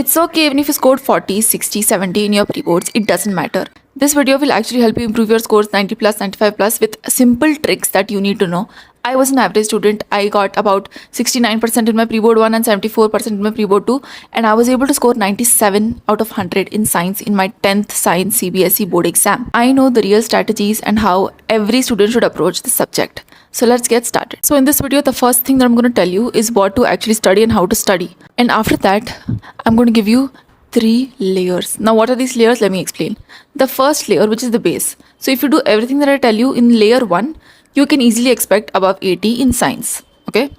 It's okay even if you scored 40, 60, 70 in your pre-boards, it doesn't matter. This video will actually help you improve your scores 90 plus, 95 plus with simple tricks that you need to know. I was an average student. I got about 69% in my pre-board 1 and 74% in my pre-board 2, and I was able to score 97 out of 100 in science in my 10th science CBSE board exam. I know the real strategies and how every student should approach this subject. So let's get started. So in this video, the first thing that I'm going to tell you is what to actually study and how to study. And after that, I'm going to give you 3 layers. Now what are these layers? Let me explain. The first layer, which is the base. So if you do everything that I tell you in layer 1, you can easily expect above 80 in science. Okay.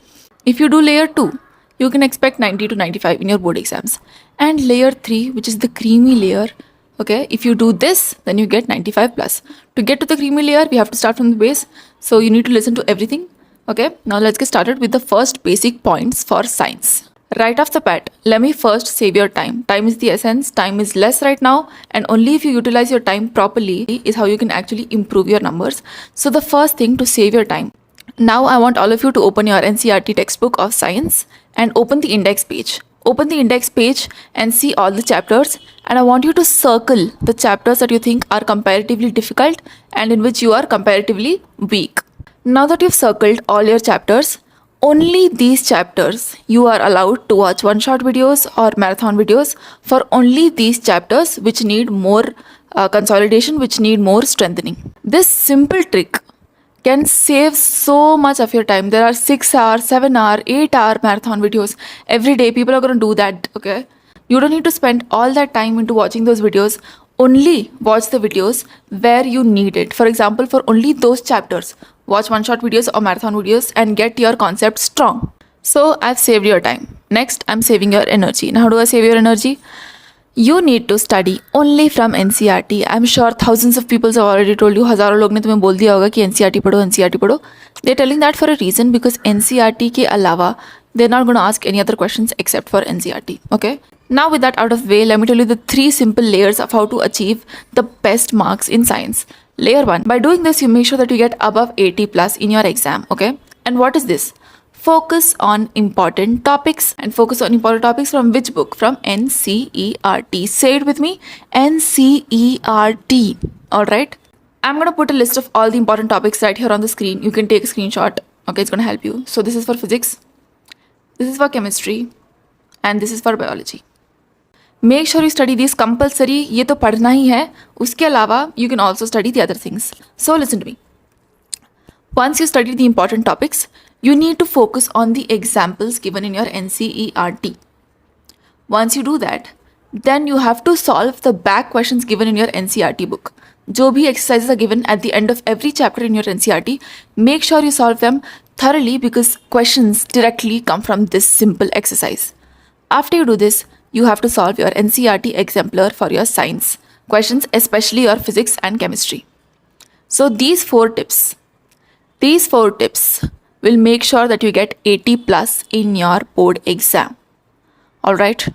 If you do layer 2, you can expect 90 to 95 in your board exams. And layer 3, which is the creamy layer, okay, if you do this, then you get 95 plus. To get to the creamy layer, we have to start from the base. So you need to listen to everything. Okay, now let's get started with the first basic points for science. Right off the bat, let me first save your time. Time is the essence. Time is less right now, and only if you utilize your time properly is how you can actually improve your numbers. So the first thing to save your time. Now I want all of you to open your NCERT textbook of science and open the index page. Open the index page and see all the chapters, and I want you to circle the chapters that you think are comparatively difficult and in which you are comparatively weak. Now that you've circled all your chapters, only these chapters you are allowed to watch one-shot videos or marathon videos for only these chapters which need more consolidation, which need more strengthening. This simple trick can save so much of your time. There are 6-hour, 7-hour, 8-hour marathon videos every day. People are going to do that, okay? You don't need to spend all that time into watching those videos. Only watch the videos where you need it. For example, for only those chapters, watch one-shot videos or marathon videos and get your concept strong. So I've saved your time. Next, I'm saving your energy. Now, how do I save your energy? You need to study only from NCERT. I'm sure thousands of people have already told you. हजारों लोग ने तुम्हें बोल दिया होगा कि NCERT पढ़ो, NCERT पढ़ो. They're telling that for a reason because NCERT के अलावा they're not going to ask any other questions except for NCERT. Okay. Now with that out of the way, let me tell you the 3 simple layers of how to achieve the best marks in science. Layer 1. By doing this, you make sure that you get above 80 plus in your exam. Okay. And what is this? Focus on important topics. And focus on important topics from which book? From NCERT. Say it with me. NCERT. Alright. I'm going to put a list of all the important topics right here on the screen. You can take a screenshot. Okay, it's going to help you. So this is for physics. This is for chemistry. And this is for biology. Make sure you study these compulsory. ये तो पढ़ना ही है. उसके अलावा you can also study the other things. So listen to me. Once you study the important topics, you need to focus on the examples given in your NCERT. Once you do that, then you have to solve the back questions given in your NCERT book. जो भी exercises are given at the end of every chapter in your NCERT, make sure you solve them thoroughly because questions directly come from this simple exercise. After you do this, you have to solve your NCERT exemplar for your science questions, especially your physics and chemistry. So these 4 tips will make sure that you get 80 plus in your board exam. Alright.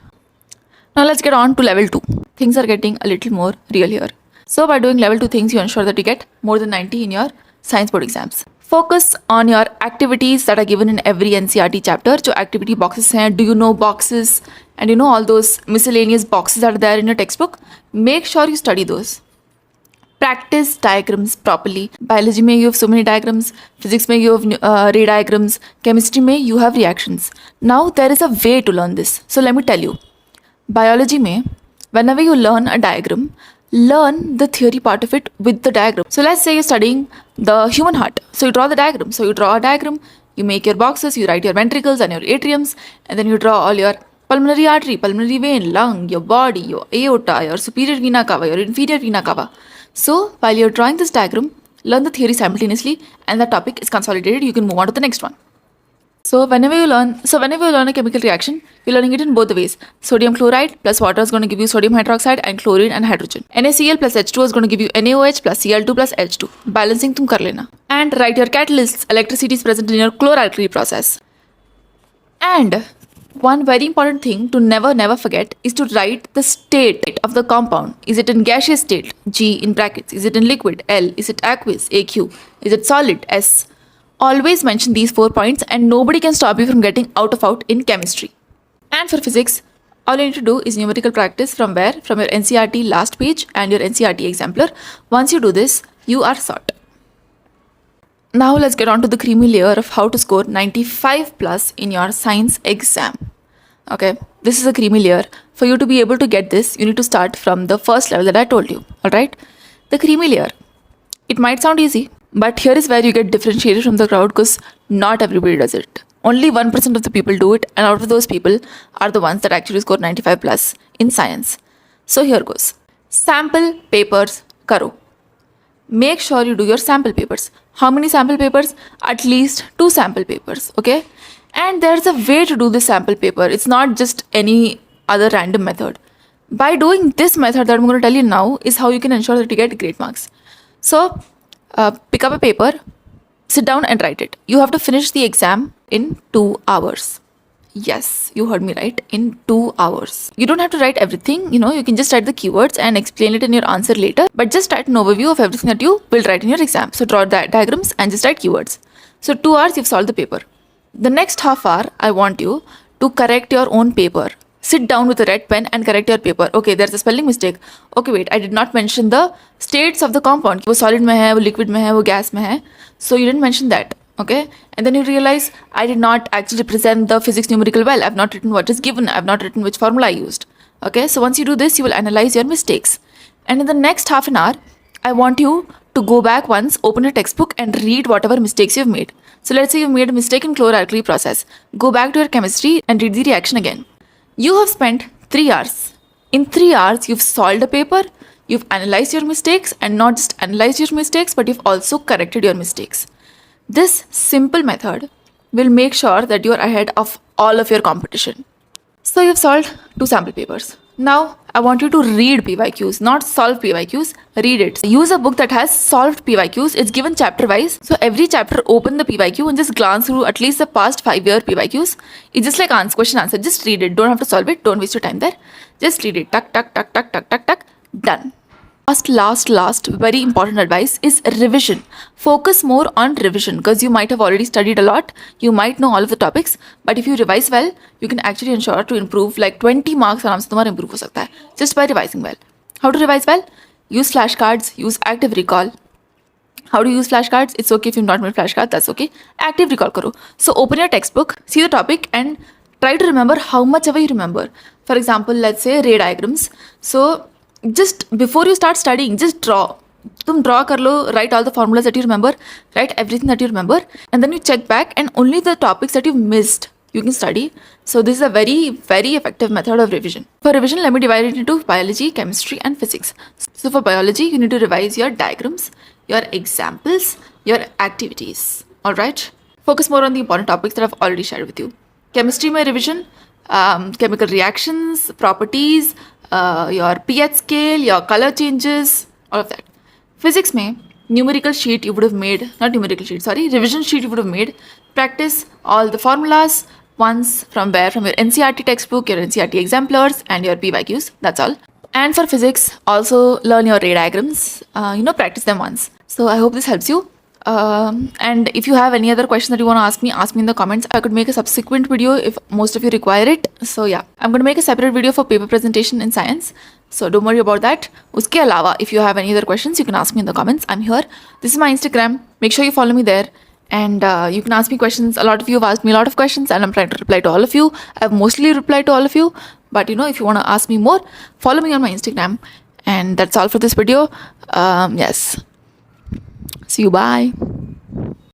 Now let's get on to level 2. Things are getting a little more real here. So by doing level 2 things, you ensure that you get more than 90 in your science board exams. Focus on your activities that are given in every NCERT chapter. जो activity boxes हैं, do you know boxes, and you know all those miscellaneous boxes that are there in your textbook. Make sure you study those. Practice diagrams properly. Biology में you have so many diagrams. Physics में you have ray diagrams. Chemistry में you have reactions. Now there is a way to learn this. So let me tell you. Biology में, whenever you learn a diagram, learn the theory part of it with the diagram. So let's say you're studying the human heart. So you draw the diagram. So you draw a diagram, you make your boxes, you write your ventricles and your atriums, and then you draw all your pulmonary artery, pulmonary vein, lung, your body, your aorta, your superior vena cava, your inferior vena cava. So while you're drawing this diagram, learn the theory simultaneously and the topic is consolidated. You can move on to the next one. So whenever you learn a chemical reaction, you're learning it in both the ways. Sodium chloride plus water is going to give you sodium hydroxide and chlorine and hydrogen. NaCl plus H2 is going to give you NaOH plus Cl2 plus H2. Balancing tum kar lena. And write your catalysts. Electricity is present in your chloralkali process. And one very important thing to never forget is to write the state of the compound. Is it in gaseous state? G in brackets. Is it in liquid? L. Is it aqueous? AQ. Is it solid? S. Always mention these 4 points and nobody can stop you from getting out in chemistry. And for physics, All you need to do is numerical practice from where? From your NCRT last page and your NCRT exemplar. Once you do this, you are sorted. Now let's get on to the creamy layer of how to score 95 plus in your science exam. Okay, this is a creamy layer. For you to be able to get this, you need to start from the first level that I told you. Alright, the creamy layer. It might sound easy, but here is where you get differentiated from the crowd because not everybody does it. Only 1% of the people do it, and out of those people are the ones that actually score 95 plus in science. So here goes. Sample papers karo. Make sure you do your sample papers. How many sample papers? At least 2 sample papers, okay? And there's a way to do this sample paper. It's not just any other random method. By doing this method that I'm going to tell you now is how you can ensure that you get great marks. So, pick up a paper, sit down and write it. You have to finish the exam in 2 hours. Yes, you heard me right, in 2 hours. You don't have to write everything, you can just write the keywords and explain it in your answer later, but just write an overview of everything that you will write in your exam. So draw diagrams and just write keywords. So 2 hours, you've solved the paper. The next half hour, I want you to correct your own paper. Sit down with a red pen and correct your paper. Okay, there's a spelling mistake. Okay, wait, I did not mention the states of the compound. वो solid में है, वो liquid में है, वो gas में है. So you didn't mention that. Okay, and then you realize I did not actually present the physics numerical well. I've not written what is given. I've not written which formula I used. Okay, so once you do this, you will analyze your mistakes. And in the next half an hour, I want you to go back once, open a textbook and read whatever mistakes you've made. So let's say you've made a mistake in chloralkali process. Go back to your chemistry and read the reaction again. You have spent 3 hours. In 3 hours, you've solved a paper, you've analyzed your mistakes, and not just analyzed your mistakes, but you've also corrected your mistakes. This simple method will make sure that you're ahead of all of your competition. So you've solved 2 sample papers. Now, I want you to read PYQs, not solve PYQs, read it. Use a book that has solved PYQs. It's given chapter wise. So every chapter, open the PYQ and just glance through at least the past 5-year PYQs. It's just like question answer. Just read it. Don't have to solve it. Don't waste your time there. Just read it. Tuck, tuck, tuck, tuck, tuck, tuck, tuck. Done. Last, very important advice is revision. Focus more on revision because you might have already studied a lot. You might know all of the topics, but if you revise well, you can actually ensure to improve like 20 marks आराम से तुम्हारा improve हो सकता है just by revising well. How to revise well? Use flashcards, use active recall. How to use flashcards? It's okay if you've not made flashcards, that's okay. Active recall karo. So open your textbook, see the topic and try to remember how much ever you remember. For example, let's say ray diagrams. So just before you start studying, just draw. तुम draw कर लो, write all the formulas that you remember, write everything that you remember, and then you check back and only the topics that you've missed you can study. So this is a very, very effective method of revision. For revision, let me divide it into biology, chemistry, and physics. So for biology, you need to revise your diagrams, your examples, your activities. Alright? Focus more on the important topics that I've already shared with you. Chemistry, my revision, chemical reactions, properties, your pH scale, your color changes, all of that. Physics mein, numerical sheet you would have made, not numerical sheet, sorry, revision sheet you would have made. Practice all the formulas once from where? From your NCRT textbook, your NCRT exemplars and your PYQs, that's all. And for physics, also learn your ray diagrams, practice them once. So I hope this helps you. And if you have any other question that you want to ask me in the comments. I could make a subsequent video if most of you require it. So yeah, I'm going to make a separate video for paper presentation in science. So don't worry about that. Uske alawa, if you have any other questions, you can ask me in the comments. I'm here. This is my Instagram. Make sure you follow me there. And you can ask me questions. A lot of you have asked me a lot of questions and I'm trying to reply to all of you. I've mostly replied to all of you. But if you want to ask me more, follow me on my Instagram. And that's all for this video. Yes. See you. Bye.